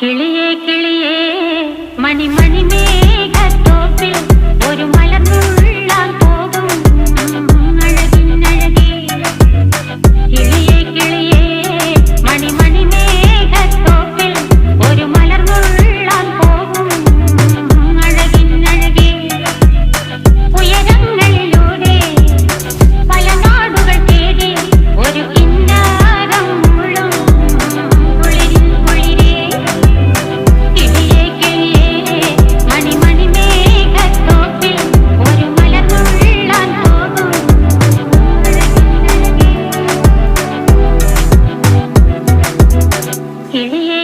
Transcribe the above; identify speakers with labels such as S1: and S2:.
S1: കിളിയേ കിളിയേ മണിമണി മേഘത്തോപ്പിൽ ഒരു മലർന്നുള്ളാൻ പോകും അഴകിനഴകേ. കിളിയേ കിളിയേ മണിമണി മേഘത്തോപ്പിൽ ഒരു മലർന്നുള്ളാൻ പോകും അഴകിനഴകേ. ഉയരങ്ങളിലൂടെ പല നാടുകൾ തേടി ഒരു കിന്നാരം മുള്ളും കുളിരിൻ കുളിരേ. കിളിയേ കിളിയേ മണിമണി മേഘത്തോപ്പിൽ ഒരു മലർന്നുള്ളാൻ പോകും അഴകിനഴകേ. കിളിയേ